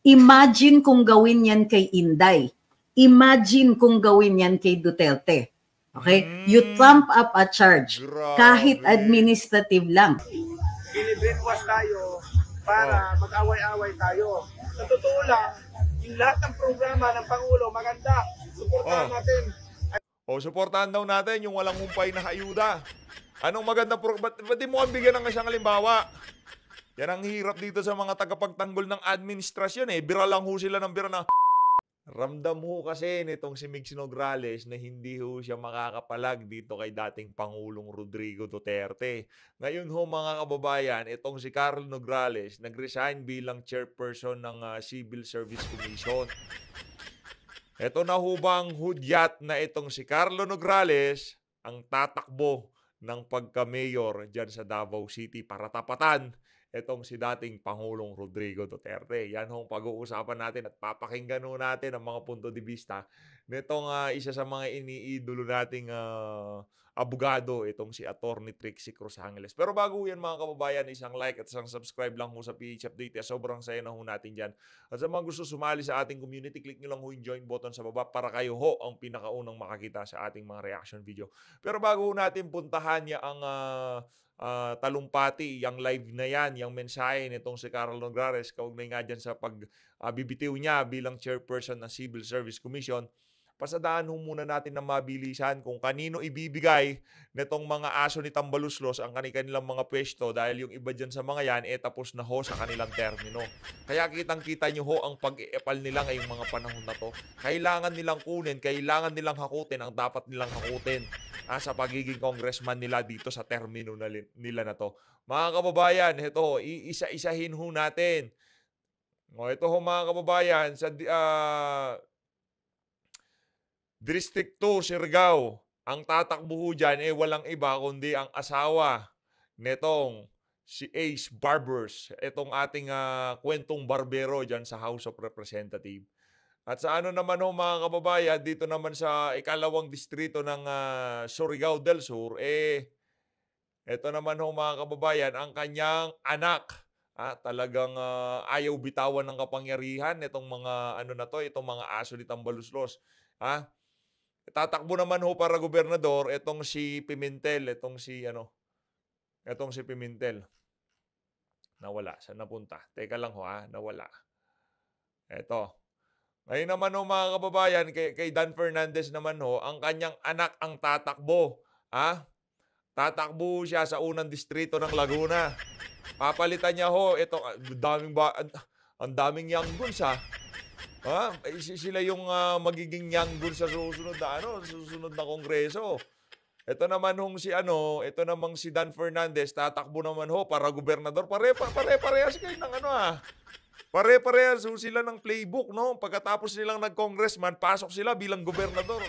Imagine kung gawin yan kay Inday. Imagine kung gawin yan kay Duterte. Okay? You trump up a charge. Kahit administrative lang. Binibrainwash tayo para mag-away-away tayo. Sa totoo lang, yung lahat ng programa ng Pangulo, maganda. Suportahan natin. Suportahan daw natin yung walang humpay na ayuda. Anong maganda ba't di mo ang bigyan ng isang halimbawa? Yan ang hirap dito sa mga tagapagtanggol ng administrasyon eh. Bira lang ho sila ng bira na ramdam ho kasi nitong si Mig Nograles na hindi ho siya makakapalag dito kay dating Pangulong Rodrigo Duterte. Ngayon ho mga kababayan, itong si Carl Nograles nag-resign bilang chairperson ng Civil Service Commission. Ito na ho bang hudyat na itong si Carlo Nograles ang tatakbo ng pagka-mayor dyan sa Davao City para tapatan itong si dating Pangulong Rodrigo Duterte. Yan hong pag-uusapan natin at papakinggan ho natin ang mga punto de vista nitong isa sa mga iniidolo nating abogado, itong si Attorney Trixie Cruz Angeles. Pero bago yan mga kababayan, isang like at isang subscribe lang ho sa PH Update. Sobrang saya na ho natin dyan. At sa mga gusto sumali sa ating community, click nyo lang ho yung join button sa baba para kayo ho ang pinakaunang makakita sa ating mga reaction video. Pero bago natin puntahan niya ang talumpati, yung live na yan, yung mensahe nitong si Carl Nograles, kaugnay nga dyan sa pagbibitiw niya bilang chairperson ng Civil Service Commission, pasadaan ho muna natin na mabilisan kung kanino ibibigay nitong mga aso ni Tambaluslos ang kanilang mga pwesto dahil yung iba dyan sa mga yan, tapos na ho sa kanilang termino. Kaya kitang-kita nyo ho ang pag-iepal nila ngayong mga panahon na to. Kailangan nilang kunin, kailangan nilang hakutin ang dapat nilang hakutin sa pagiging congressman nila dito sa termino nila na to. Mga kababayan, ito, iisa-isahin ho natin. Ito ho mga kababayan, sa District 2, Siargao, ang tatakbo ho dyan walang iba kundi ang asawa netong si Ace Barbers, itong ating kwentong barbero dyan sa House of Representatives. At sa ano naman ho mga kababayan, dito naman sa ikalawang distrito ng Surigao del Sur, ito naman ho mga kababayan, ang kanyang anak. Talagang ayaw bitawan ng kapangyarihan itong mga ano na to, itong mga aso ni Tambaluslos. Tatakbo naman ho para gobernador itong si Pimentel, itong si Pimentel. Nawala, saan napunta? Teka lang ho nawala. Ito. Ngayon naman ho mga kababayan, kay Dan Fernandez naman ho, ang kanyang anak ang tatakbo. Tatakbo siya sa unang distrito ng Laguna. Papalitan niya ho, ito, ang daming young guns sila yung magiging young guns sa susunod na kongreso. Ito naman hong ito namang si Dan Fernandez, tatakbo naman ho para gobernador. Pare-parehas kayo ng pare-parehas sila ng playbook, no? Pagkatapos nilang nag-congressman, pasok sila bilang gobernador.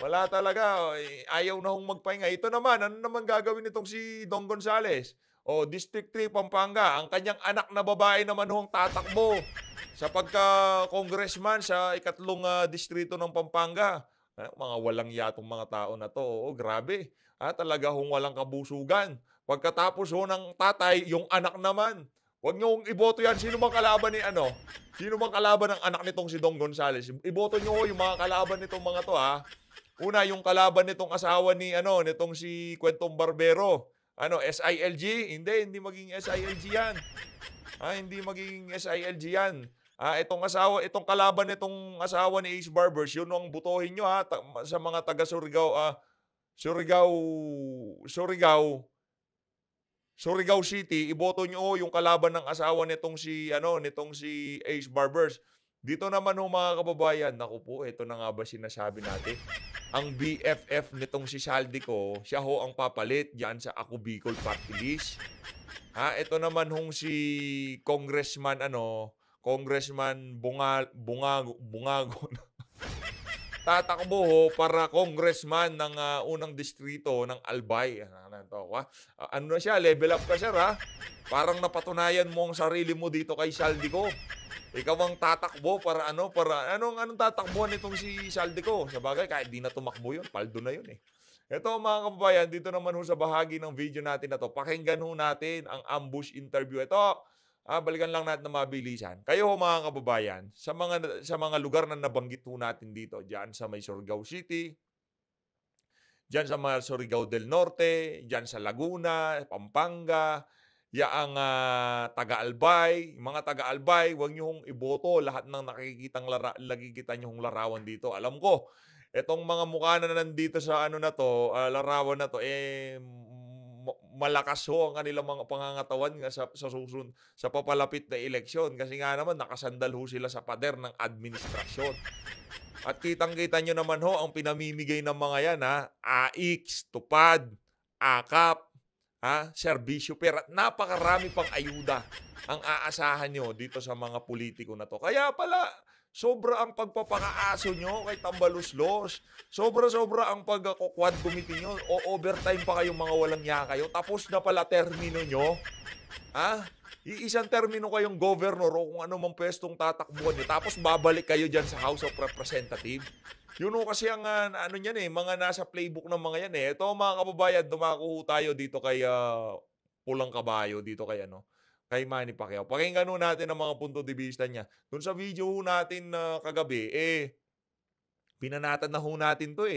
Wala talaga. Ayaw na hong magpahinga. Ito naman, ano naman gagawin nitong si Dong Gonzales? District 3, Pampanga. Ang kanyang anak na babae naman hong tatakbo sa pagka-congressman sa ikatlong distrito ng Pampanga. Mga walang yatong mga tao na to. Grabe. Talaga hong walang kabusugan. Pagkatapos ng tatay, yung anak naman. Huwag nyo iboto yan. Sino bang kalaban Sino bang kalaban ng anak nitong si Dong Gonzales? Iboto nyo yung mga kalaban nitong mga to Una, yung kalaban nitong asawa nitong si Kwentong Barbero. SILG? Hindi maging SILG yan. Hindi magiging SILG yan. Itong kalaban nitong asawa ni Ace Barbers, yun ang butohin nyo sa mga taga Surigao City, iboto nyo yung kalaban ng asawa nitong si Ace Barbers. Dito naman mga kababayan, naku po, ito na nga ba sinasabi natin? Ang BFF nitong si Saldico, siya ho ang papalit diyan sa Ako Bicol Party List. Ito naman si Congressman Bungago. Tatakbo ho para congressman ng unang distrito ng Albay. Ano na siya? Level up ka, sir, Parang napatunayan mo ang sarili mo dito kay Saldico. Ikaw ang tatakbo para anong tatakbuhan nitong si Saldico? Sa bagay, kahit di na tumakbo yun, paldo na yun Ito mga kababayan, dito naman ho sa bahagi ng video natin na to, pakinggan ho natin ang ambush interview. Ito, balikan lang natin na mabilisan. Kayo mga kababayan, sa mga lugar na nabanggit ho natin dito, diyan sa may Surigao City, diyan sa mga Surigao del Norte, diyan sa Laguna, Pampanga, yaang taga-Albay, mga taga-Albay, huwag niyo hong iboto lahat ng nakikita niyo hong larawan dito. Alam ko, etong mga mukha na nandito sa ano na to, larawan na to, malakas ho ang kanilang mga pangangatawan nga sa susunod sa papalapit na eleksyon kasi nga naman nakasandal ho sila sa pader ng administrasyon. At kitang-kita nyo naman ho ang pinamimigay ng mga yan AIX, tupad, akap, serbisyo, pero at napakarami pang ayuda ang aasahan nyo dito sa mga politiko na to. Kaya pala, sobra ang pagpapakaaso nyo kay Tambaluslos. Sobra-sobra ang pag-quad committee nyo. O overtime pa kayong mga walang niya kayo. Tapos na pala termino nyo. Iisang termino kayong governor o kung ano mang pwestong tatakbuhan nyo. Tapos babalik kayo dyan sa House of Representatives. Yun o kasi ang ano yan mga nasa playbook ng mga yan Ito mga kababayan, dumako tayo dito kay Pulang Kabayo, dito kay kay Manny Pacquiao. Pakinggan natin ang mga punto de vista niya. Doon sa video natin kagabi, pinanatan na natin to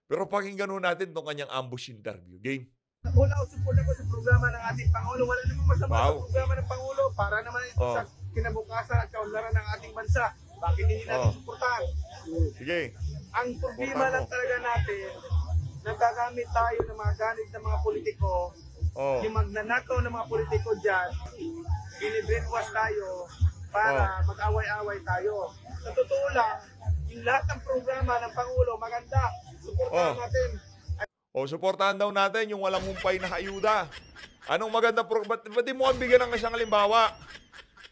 Pero pakinggan natin itong kanyang ambush interview. Game. Wala ako support ako sa programa ng ating Pangulo. Wala namang masama sa programa ng Pangulo para naman ito sa kinabukasan at kaunlaran ng ating bansa. Bakit hindi natin suportahan? Sige. Ang problema lang talaga natin, nagagamit tayo ng mga ganit ng mga politiko, yung magnanakaw ng mga politiko dyan, binibrainwash tayo para mag-away-away tayo. Sa totoo lang, yung lahat ng programa ng Pangulo, maganda. Suportahan natin. Suportahan daw natin yung walang humpay na ayuda. Anong maganda ba't di mo kang bigyan ng isang halimbawa?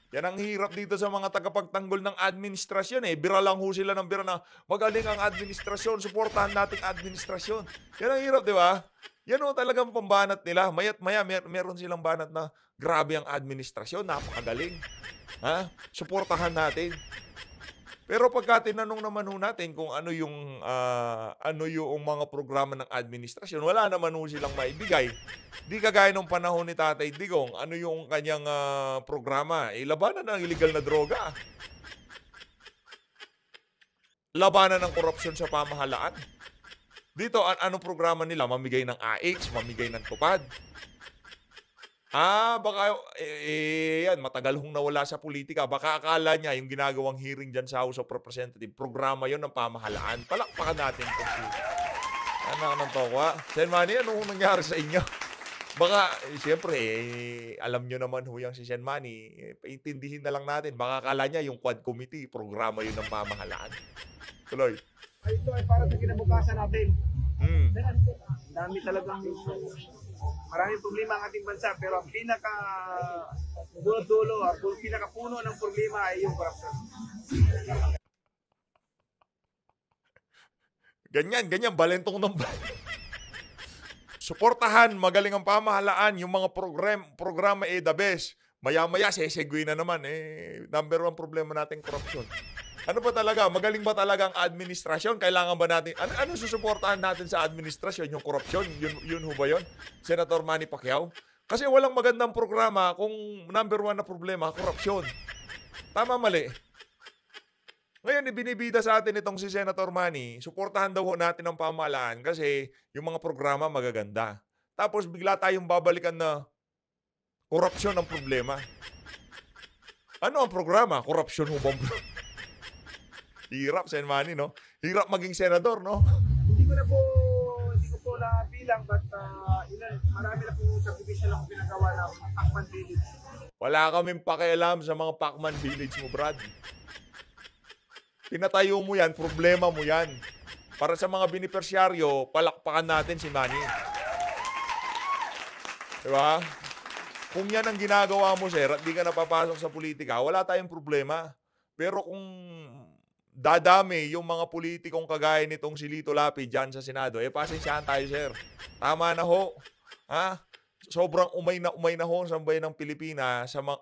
Yan ang hirap dito sa mga tagapagtanggol ng administrasyon Bira lang ho sila ng bira na magaling ang administrasyon, suportahan nating administrasyon. Yan ang hirap, di ba? Yan o talagang pambanat nila. Maya't maya meron silang banat na grabe ang administrasyon, napakagaling. Suportahan natin. Pero pagka tinanong naman ho natin kung ano yung mga programa ng administrasyon, wala naman ho silang maibigay. Di kagaya nung panahon ni Tatay Digong, ano yung kanyang programa? Labanan ng illegal na droga. Labanan ng korupsyon sa pamahalaan. Dito, anong programa nila? Mamigay ng AIX, mamigay ng tupad. Baka, yan, matagal hong nawala sa politika. Baka akala niya yung ginagawang hearing dyan sa House of Representatives, programa yon ng pamahalaan. Palakpakan natin kung anak ng tokwa. Sen Manny, ano nangyari sa inyo? Baka, siyempre, alam nyo naman huyang si Sen Manny, paintindihin na lang natin. Baka akala niya yung quad committee, programa yun ng pamahalaan. Tuloy. Ito ay para sa kinabukasan natin. Dami talagang maraming problema ang ating bansa, pero ang pinaka-dulo, ang pinaka-puno ng problema ay yung korupsyon. Ganyan, balentong ng suportahan, magaling ang pamahalaan, yung mga programa the best. Maya-maya, sesegue na naman. Number 1 problema natin, korupsyon. Ano ba talaga? Magaling ba talaga ang administrasyon? Kailangan ba natin, ano susuportahan natin sa administrasyon? Yung korupsyon? Yun ho ba yun? Senator Manny Pacquiao? Kasi walang magandang programa kung number 1 na problema, korupsyon. Tama, mali. Ngayon, ibinibida sa atin itong si Senator Manny, suportahan daw natin ang pamahalaan kasi yung mga programa magaganda. Tapos bigla tayong babalikan na korupsyon ang problema. Ano ang programa? Korupsyon ho ba? Hirap, Sen Manny, no? Hirap maging senador, no? Hindi ko po nabilang, but marami na po subdivision ako pinagawa ng Pacman Village. Wala kaming pakialam sa mga Pacman Village mo, Brad. Pinatayo mo yan, problema mo yan. Para sa mga binipersyaryo, palakpakan natin si Manny. Diba? Kung yan ang ginagawa mo, sir, at di ka napapasok sa politika, wala tayong problema. Pero kung dadami yung mga politikong kagaya nitong si Lito Lapid dyan sa Senado, pasensyahan tayo, sir. Tama na ho. Sobrang umay na ho sa bayan ng Pilipinas, sa mga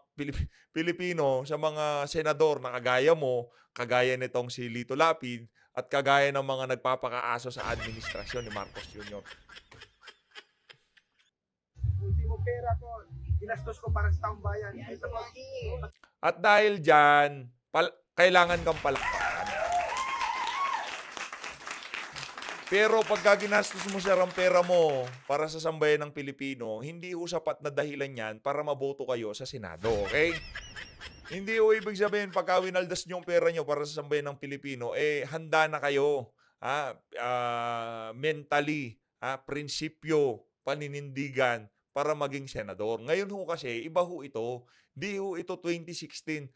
Pilipino, sa mga senador na kagaya mo, kagaya nitong si Lito Lapid, at kagaya ng mga nagpapakaaso sa administrasyon ni Marcos Jr. Ultimo pera ko. ginastos ko para sa taong bayan. Ito po, At dahil dyan, kailangan kang palakpakan. Pero pagka ginastos mo sir ang pera mo para sa sambayan ng Pilipino, hindi ho sapat na dahilan yan para maboto kayo sa Senado, okay? Hindi ho ibig sabihin pagka winaldas nyo ang pera nyo para sa sambayan ng Pilipino, handa na kayo, mentally, prinsipyo, paninindigan para maging senador. Ngayon ho kasi, iba ho ito. Di ho ito 2016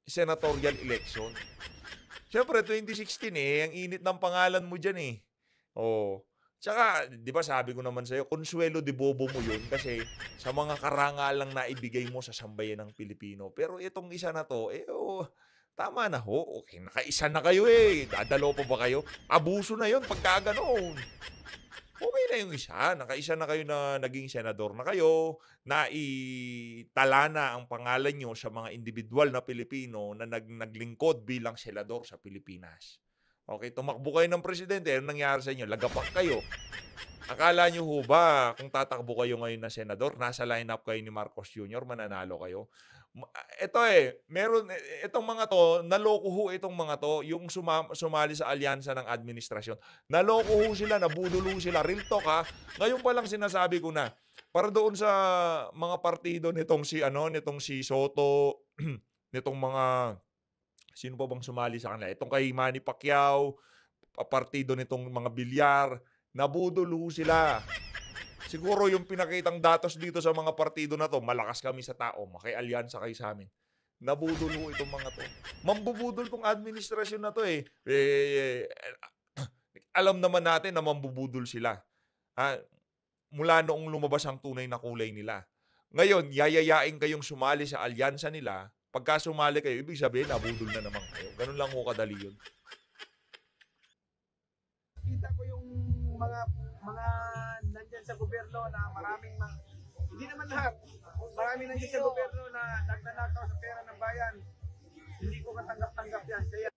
senatorial election. Siyempre, 2016 ang init ng pangalan mo dyan eh. Oh. Tsaka, di ba sabi ko naman sa'yo, konsuelo de bobo mo yun kasi sa mga karangalang na ibigay mo sa sambayan ng Pilipino. Pero itong isa na to, tama na ho. Okay, nakaisa na kayo eh. Dadalo pa ba kayo? Abuso na yun pagka ganoon. Okay na yung isa. Nakaisa na kayo na naging senador na kayo, na itala na ang pangalan nyo sa mga individual na Pilipino na naglingkod bilang senador sa Pilipinas. Okay, tumakbo kayo ng presidente, ano nangyari sa inyo? Lagapak kayo. Akala nyo ho ba, kung tatakbo kayo ngayon na senador, nasa lineup kayo ni Marcos Jr., mananalo kayo? Ito itong mga to, naloko ho itong mga to, yung sumali sa alyansa ng administrasyon. Naloko ho sila, nabudulo sila. Real talk ha. Ngayon pa lang sinasabi ko na, para doon sa mga partido nitong si Soto, nitong mga, sino pa bang sumali sa kanila? Itong kay Manny Pacquiao, partido nitong mga bilyar, nabudulo sila. Siguro yung pinakitang datos dito sa mga partido na to, malakas kami sa tao, makialyansa kayo sa amin. Nabudulo itong mga to. Mambubudol tong administrasyon na to eh. Alam naman natin na mambubudol sila. Mula noong lumabas ang tunay na kulay nila. Ngayon, yayayain kayong sumali sa alyansa nila. Pagka sumali kayo, ibig sabihin, nabudol na naman kayo. Ganun lang ho kadali yun. kita ko yung mga nandyan sa gobyerno na maraming hindi naman lahat. Maraming nandyan sa gobyerno na nagnanakaw sa pera ng bayan. Hindi ko katanggap-tanggap yan. Kaya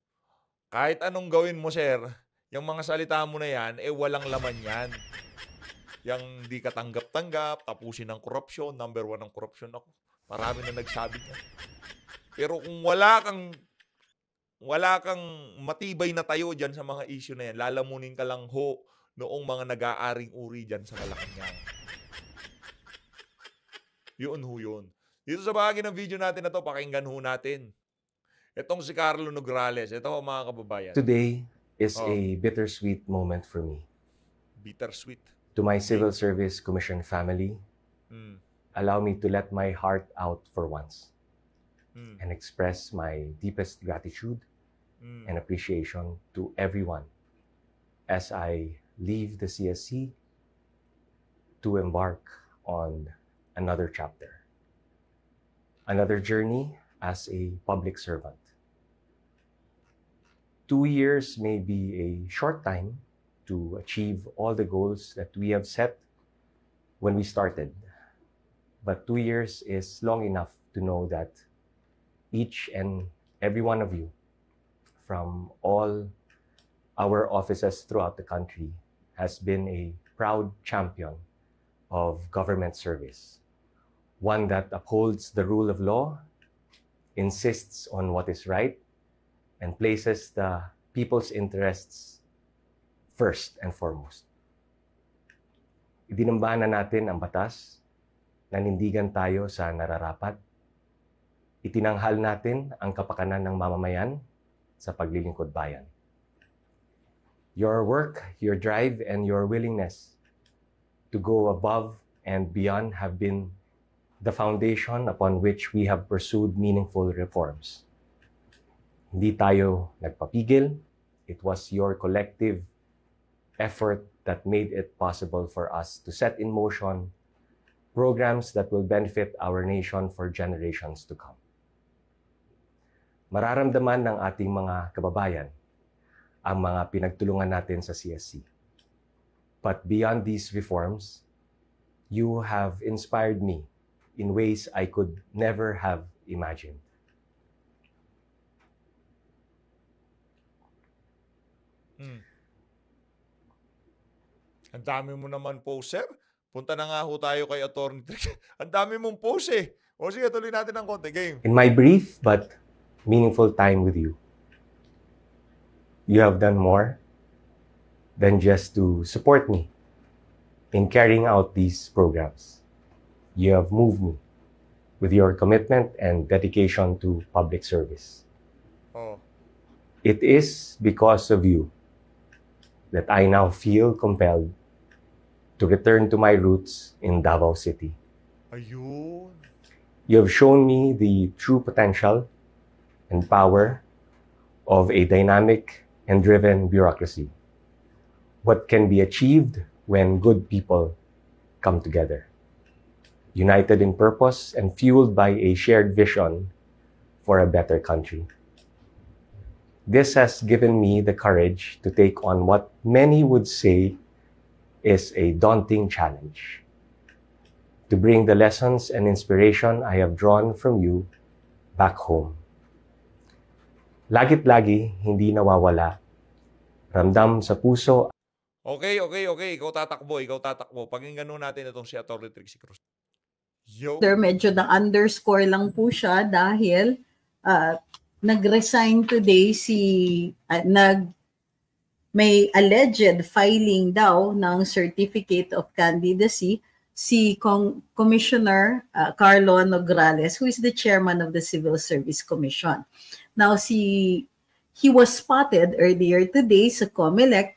kahit anong gawin mo, sir, yung mga salita mo na yan, walang laman yan. Yang di katanggap-tanggap, tapusin ng korupsyon, number 1 ng korupsyon ako. Marami na nagsabi niya. Pero kung wala kang matibay na tayo dyan sa mga issue na yan, lalamunin ka lang ho noong mga nag-aaring uri dyan sa Malacanang. Yun ho yun. Dito sa bahagi ng video natin na to, pakinggan ho natin. Itong si Carlo Nograles. Ito mga kababayan. Today is a bittersweet moment for me. Bittersweet. To my Civil Service Commission family, allow me to let my heart out for once and express my deepest gratitude and appreciation to everyone as I leave the CSC to embark on another chapter, another journey as a public servant. 2 years may be a short time to achieve all the goals that we have set when we started. But 2 years is long enough to know that each and every one of you from all our offices throughout the country has been a proud champion of government service, one that upholds the rule of law, insists on what is right, and places the people's interests first and foremost. Idinambahan natin ang batas, nanindigan tayo sa nararapat, itinanghal natin ang kapakanan ng mamamayan sa paglilingkod bayan. Your work, your drive, and your willingness to go above and beyond have been the foundation upon which we have pursued meaningful reforms. Hindi tayo nagpapigil. It was your collective effort that made it possible for us to set in motion programs that will benefit our nation for generations to come. Mararamdaman ng ating mga kababayan ang mga pinagtulungan natin sa CSC. But beyond these reforms, you have inspired me in ways I could never have imagined. Ang dami mo naman po, sir. Punta na nga ho tayo kay Atty. Trix. Ang dami mong post eh. O sige, tuloy natin ng konti. Game. In my brief but meaningful time with you, you have done more than just to support me in carrying out these programs. You have moved me with your commitment and dedication to public service. Oh. It is because of you that I now feel compelled to return to my roots in Davao City. Ayun. You have shown me the true potential and power of a dynamic and driven bureaucracy. What can be achieved when good people come together, united in purpose and fueled by a shared vision for a better country. This has given me the courage to take on what many would say is a daunting challenge, to bring the lessons and inspiration I have drawn from you back home. Lagit-lagi, hindi nawawala. Ramdam sa puso. Okay. Ikaw tatakbo. Pakinggan nun natin itong si Atty. Trixie Cruz. Yo. Medyo na-underscore lang po siya dahil nag-resign today may alleged filing daw ng certificate of candidacy si Commissioner Carlo Nograles, who is the chairman of the Civil Service Commission. Now, he was spotted earlier today sa COMELEC,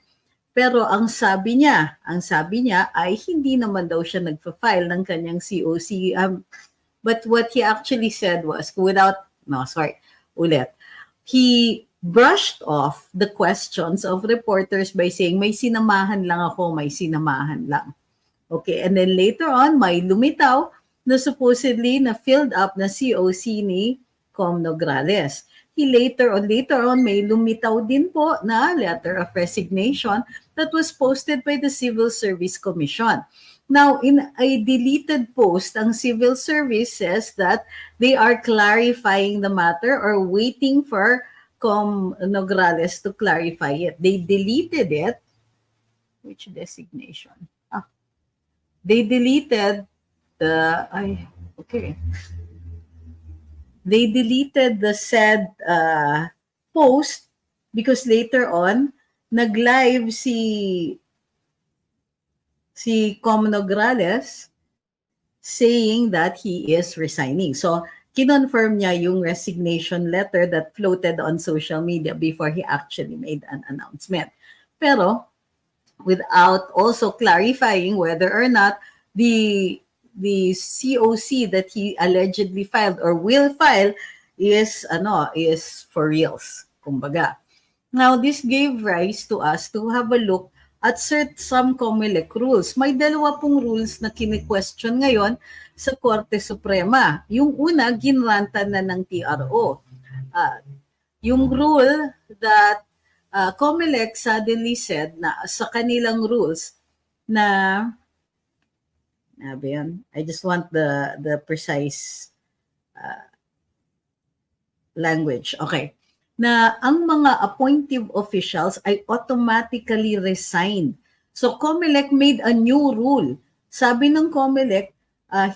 pero ang sabi niya ay hindi naman daw siya nagpa-file ng kanyang COC. But what he actually said was, he brushed off the questions of reporters by saying, may sinamahan lang. Okay, and then later on, may lumitaw na supposedly na filled up na COC ni Com Nograles. Later on, may lumitaw din po na letter of resignation that was posted by the Civil Service Commission. Now, in a deleted post, ang Civil Service says that they are clarifying the matter or waiting for Com Nograles to clarify it. They deleted it. Which designation? They deleted They deleted the said post because later on, nag-live si Com Nograles saying that he is resigning. So, kinonfirm niya yung resignation letter that floated on social media before he actually made an announcement. Pero, without also clarifying whether or not the COC that he allegedly filed or will file is for reals, kumbaga. Now, this gave rise to us to have a look at some COMELEC rules. May dalawa pong rules na kini-question ngayon sa Korte Suprema. Yung una, ginrantan na ng TRO. Yung rule that COMELEC suddenly said na sa kanilang rules na I just want the precise language. Okay. Na ang mga appointive officials ay automatically resign. So COMELEC made a new rule. Sabi ng COMELEC,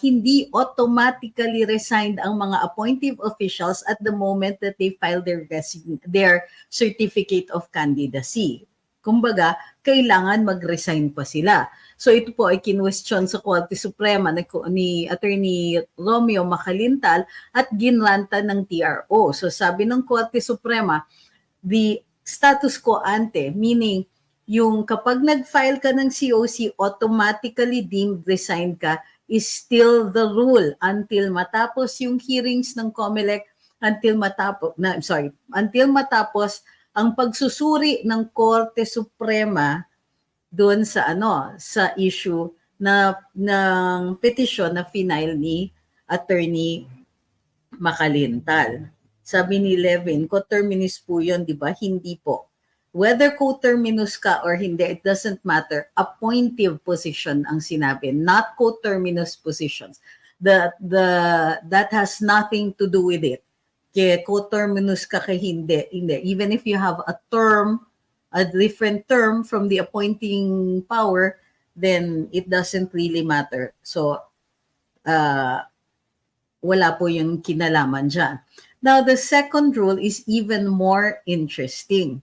hindi automatically resigned ang mga appointive officials at the moment that they file their certificate of candidacy. Kumbaga, kailangan mag-resign pa sila. So ito po ay kinwestiyon sa Korte Suprema ni Attorney Romeo Macalintal at ginranta ng TRO. So sabi ng Korte Suprema, the status quo ante, meaning yung kapag nag-file ka ng COC, automatically deemed resigned ka, is still the rule until matapos yung hearings ng COMELEC, until matapos ang pagsusuri ng Korte Suprema doon sa issue ng petition na final ni Attorney Macalintal. Sabi ni Levin, coterminous po yun, di ba? Hindi po. Whether coterminous ka or hindi, it doesn't matter. Appointive position ang sinabi, not coterminous positions. That has nothing to do with it. Kaya coterminous ka kay hindi. Even if you have a different term from the appointing power, then it doesn't really matter. So, wala po yung kinalaman dyan. Now, the second rule is even more interesting.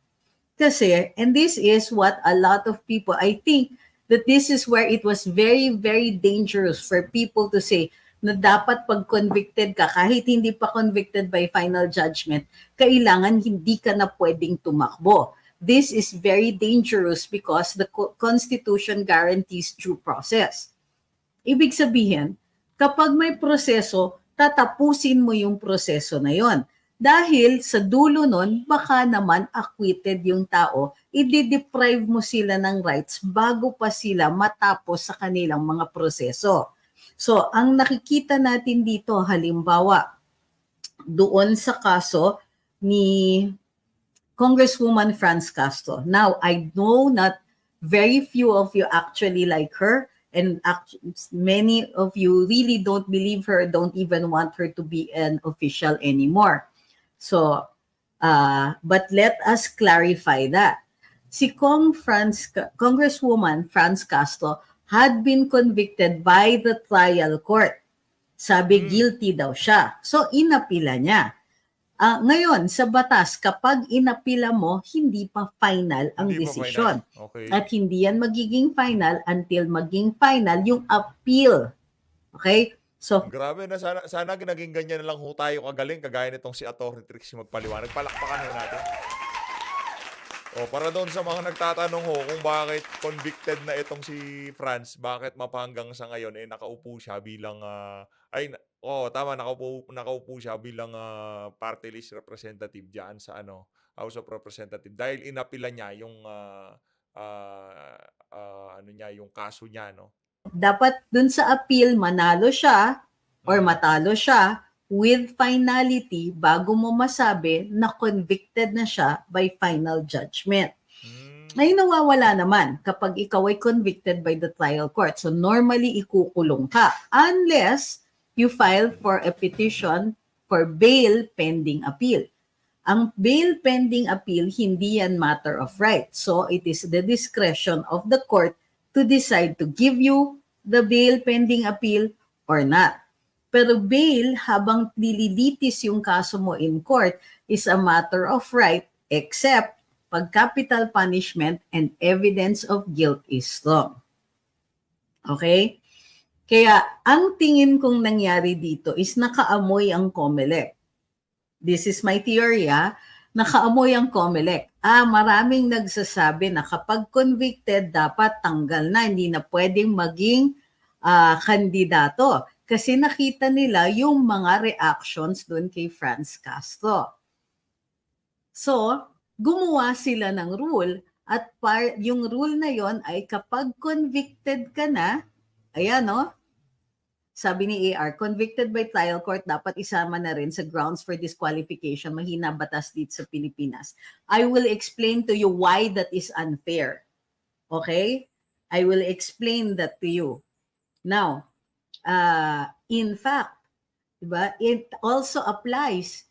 Kasi, and this is what a lot of people, I think that this is where it was very, very dangerous for people to say na dapat pag convicted ka, kahit hindi pa convicted by final judgment, kailangan hindi ka na pwedeng tumakbo. This is very dangerous because the Constitution guarantees due process. Ibig sabihin, kapag may proseso, tatapusin mo yung proseso na yon. Dahil sa dulo nun, baka naman acquitted yung tao, i-deprive mo sila ng rights bago pa sila matapos sa kanilang mga proseso. So, ang nakikita natin dito, halimbawa, doon sa kaso ni Congresswoman Franz Castro. Now, I know not very few of you actually like her, and many of you really don't believe her, don't even want her to be an official anymore. So, but let us clarify that. Si Congresswoman Franz Castro had been convicted by the trial court. Sabi, guilty daw siya. So, inapila niya. Ngayon, sa batas, kapag inapila mo, hindi pa final ang desisyon. Okay. At hindi yan magiging final until maging final yung appeal. Okay? So, grabe na, sana naging ganyan na lang ho tayo kagaling, kagaya nitong si Atty. Trixie magpaliwanag. Palakpakan ho natin. O, para doon sa mga nagtatanong ho kung bakit convicted na itong si Franz, bakit mapahanggang sa ngayon nakaupo siya bilang nakaupo siya bilang party list representative diyan sa House of Representatives dahil inapila niya yung yung kaso niya, no. Dapat dun sa appeal manalo siya or matalo siya with finality bago mo masabi na convicted na siya by final judgment. Ay nawawala naman kapag ikaw ay convicted by the trial court. So normally ikukulong ka unless you file for a petition for bail pending appeal. Ang bail pending appeal, hindi yan matter of right. So it is the discretion of the court to decide to give you the bail pending appeal or not. Pero bail, habang nililitis yung kaso mo in court, is a matter of right except pag capital punishment and evidence of guilt is strong. Okay? Kaya ang tingin kong nangyari dito is nakaamoy ang COMELEC. This is my theory, nakaamoy ang COMELEC. Maraming nagsasabi na kapag convicted, dapat tanggal na, hindi na pwedeng maging kandidato. Kasi nakita nila yung mga reactions doon kay Franz Castro. So, gumawa sila ng rule at yung rule na yon ay kapag convicted ka na, ayan sabi ni AR, convicted by trial court, dapat isama na rin sa grounds for disqualification. Mahina batas dito sa Pilipinas. I will explain to you why that is unfair. Okay? I will explain that to you. Now, in fact, diba, it also applies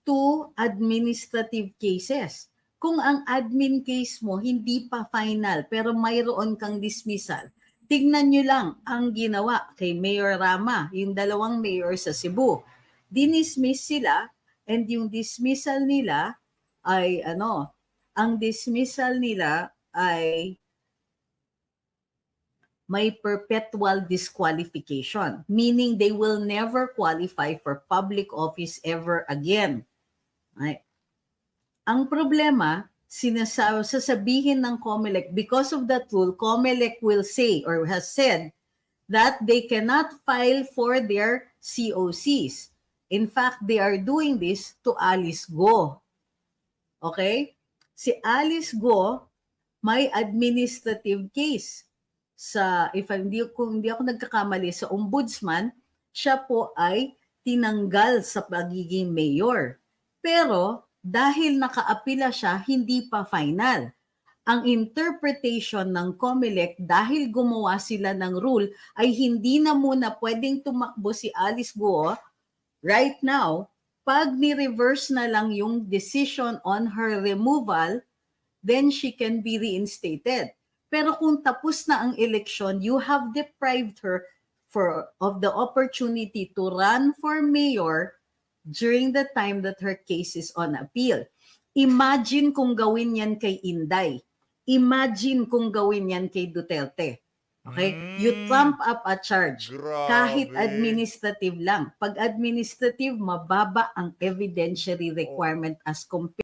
to administrative cases. Kung ang admin case mo hindi pa final pero mayroon kang dismissal, tignan nyo lang ang ginawa kay Mayor Rama, yung dalawang mayor sa Cebu. Dinismiss sila and yung dismissal nila ay may perpetual disqualification, meaning they will never qualify for public office ever again. Ay. Ang problema, sasabihin ng COMELEC, because of that rule, COMELEC will say or has said that they cannot file for their COCs. In fact, they are doing this to Alice Go. Okay? Si Alice Go may administrative case kung hindi ako nagkakamali, sa ombudsman. Siya po ay tinanggal sa pagiging mayor. Pero dahil nakaapila siya, hindi pa final. Ang interpretation ng COMELEC, dahil gumawa sila ng rule, ay hindi na muna pwedeng tumakbo si Alice Go right now. Pag ni-reverse na lang yung decision on her removal, then she can be reinstated. Pero kung tapos na ang eleksyon, you have deprived her of the opportunity to run for mayor during the time that her case is on appeal. Imagine kung gawin yan kay Inday. Imagine kung gawin yan kay Duterte. Okay? You trump up a charge. Kahit Grabe. administrative lang. Pag administrative, mababa ang evidentiary requirement as compared.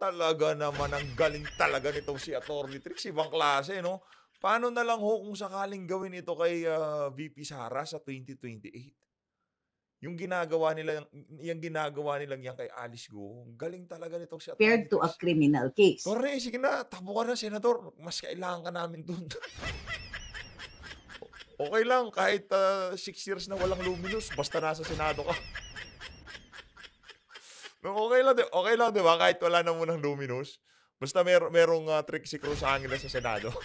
Talaga naman ang galing talaga nitong si Atty. Trix. Ibang klase, no? Paano na lang ho kung sakaling gawin ito kay VP Sara sa 2028? Yung ginagawa nilang yan kay Alice Go, galing talaga nitong si Atty. Compared to a Trix. criminal case. Torre, sige na, takbo ka na, Senador. Mas kailangan ka namin dun. Okay lang, kahit 6 years na walang luminous, basta nasa Senado ka. Okay lang, di ba? Kahit wala na munang luminous. Basta merong trick si Cruz Angela sa Senado.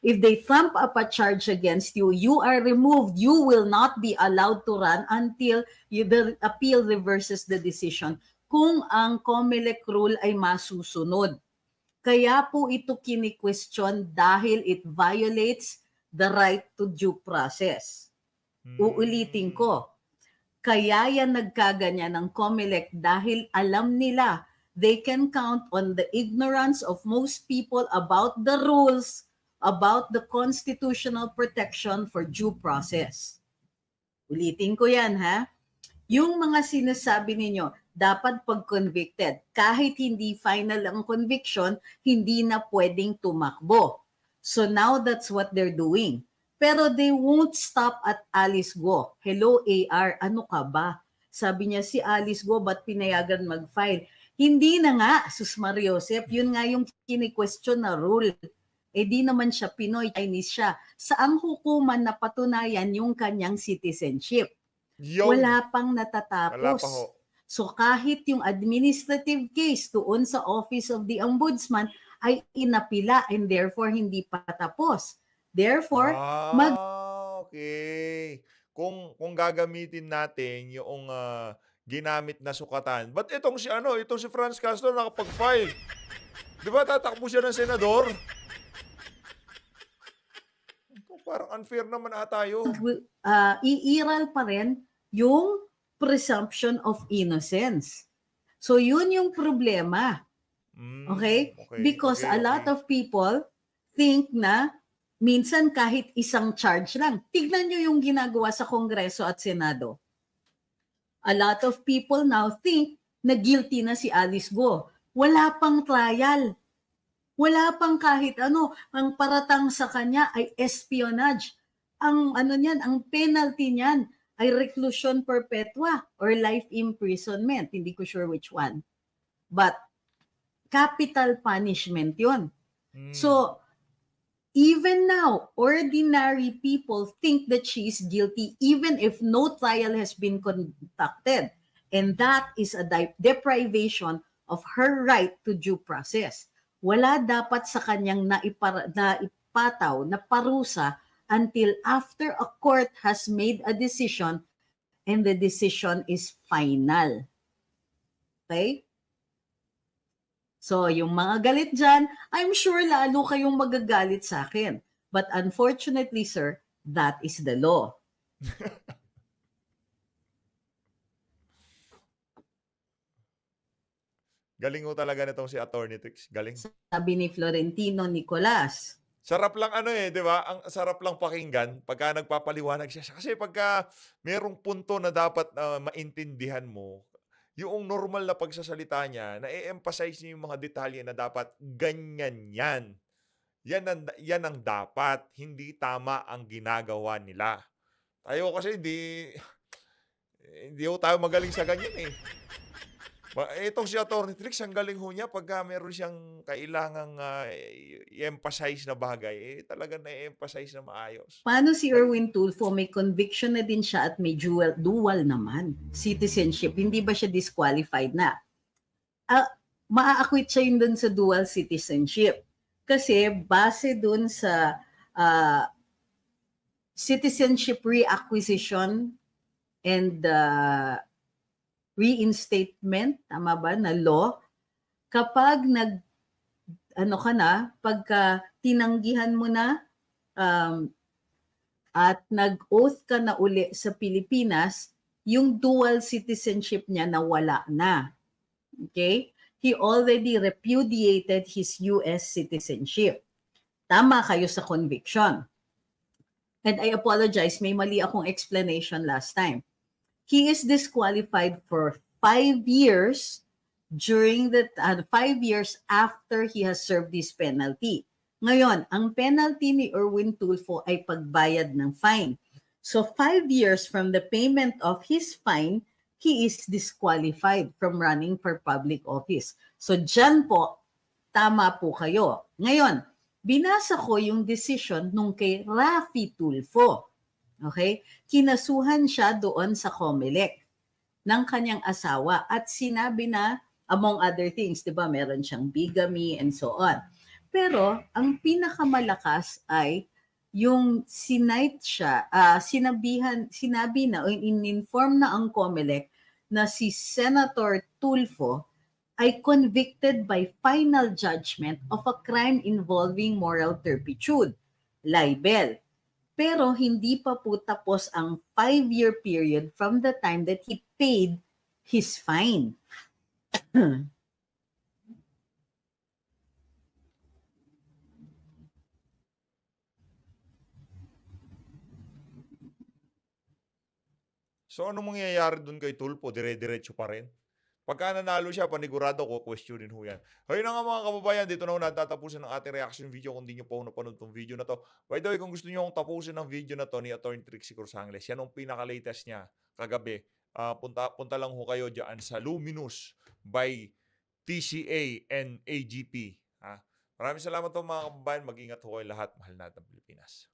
If they trump up a charge against you, you are removed. You will not be allowed to run until the appeal reverses the decision kung ang COMELEC rule ay masusunod. Kaya po ito kini-question dahil it violates the right to due process. Uulitin ko. Kaya yan nagkaganyan ng COMELEC dahil alam nila they can count on the ignorance of most people about the rules, about the constitutional protection for due process. Ulitin ko yan, ha? Yung mga sinasabi ninyo, dapat pag convicted, kahit hindi final ang conviction, hindi na pwedeng tumakbo. So now that's what they're doing. Pero they won't stop at Alice Go. Hello, AR, ano ka ba? Sabi niya, si Alice Go, ba't pinayagan mag-file? Hindi na nga, Sus Mariosep, yun nga yung kini-question na rule. Eh di naman siya Pinoy, Chinese siya. Saang hukuman na patunayan yung kanyang citizenship? Wala pang natatapos. Wala pa ho. So kahit yung administrative case doon sa Office of the Ombudsman ay inapila and therefore hindi pa tapos. Therefore, okay. Kung gagamitin natin yung ginamit na sukatan. But itong si Franz Castro nakapag-file. 'Di ba tatakbo siya ng senador? Parang unfair naman tayo. Iiral pa rin yung presumption of innocence. So yun yung problema. Okay? Because a lot of people think na minsan kahit isang charge lang. Tignan nyo yung ginagawa sa Kongreso at Senado. A lot of people now think na guilty na si Alice Go. Wala pang trial. Wala pang kahit ano, ang paratang sa kanya ay espionage. Ang ang penalty niyan ay reclusion perpetua or life imprisonment. Hindi ko sure which one. But capital punishment 'yon. So even now, ordinary people think that she is guilty even if no trial has been conducted. And that is a deprivation of her right to due process. Wala dapat sa kanyang naipataw na parusa until after a court has made a decision and the decision is final. Okay? So, yung mga galit dyan, I'm sure lalo kayong magagalit sa akin. But unfortunately, sir, that is the law. Galing ho talaga nitong si Atty. Trix. Galing. Sabi ni Florentino Nicolas. Sarap lang di ba? Ang sarap lang pakinggan pagka nagpapaliwanag siya. Kasi pagka merong punto na dapat maintindihan mo, yung normal na pagsasalita niya, na-emphasize niya yung mga detalye na dapat ganyan yan. Yan ang dapat. Hindi tama ang ginagawa nila. Tayo kasi hindi ho tayo magaling sa ganyan eh. Itong si Atty. Trix, ang galing ho niya pagka meron siyang kailangang i-emphasize na bagay, talagang na-emphasize na maayos. Paano si Erwin Tulfo? May conviction na din siya at may dual naman. Citizenship. Hindi ba siya disqualified na? Maa-acquit siya yun dun sa dual citizenship. Kasi base dun sa citizenship reacquisition and reinstatement, tama ba, na law, kapag ano ka na, pagka tinanggihan mo na at nag-oath ka na uli sa Pilipinas, yung dual citizenship niya nawala na. Okay? He already repudiated his US citizenship. Tama kayo sa conviction. And I apologize, may mali akong explanation last time. He is disqualified for 5 years during the 5 years after he has served his penalty. Ngayon, ang penalty ni Erwin Tulfo ay pagbayad ng fine. So 5 years from the payment of his fine, he is disqualified from running for public office. So dyan po, tama po kayo. Ngayon, binasa ko yung decision nung kay Raffy Tulfo. Okay? Kinasuhan siya doon sa COMELEC ng kanyang asawa at sinabi na, among other things, di ba, meron siyang bigamy and so on. Pero ang pinakamalakas ay yung sinabi na, in-inform na ang COMELEC na si Senator Tulfo ay convicted by final judgment of a crime involving moral turpitude, libel. Pero hindi pa po tapos ang 5-year period from the time that he paid his fine. So, ano mangyayari dun kay Tulfo? Dire-diretso pa rin? Pagka nanalo siya, panigurado ko, questionin ho yan. Ayun na nga mga kababayan, dito na ho natatapusin ang ating reaction video kung di nyo pa ho napanood tong video na to. By the way, kung gusto nyo akong tapusin ang video na to ni Atty. Trixie Cruzangles, yan ang pinaka-latest niya kagabi. Punta lang ho kayo dyan sa Luminous by TCA and AGP. Maraming salamat po mga kababayan. Mag-ingat ho kayo lahat. Mahal natin ang Pilipinas.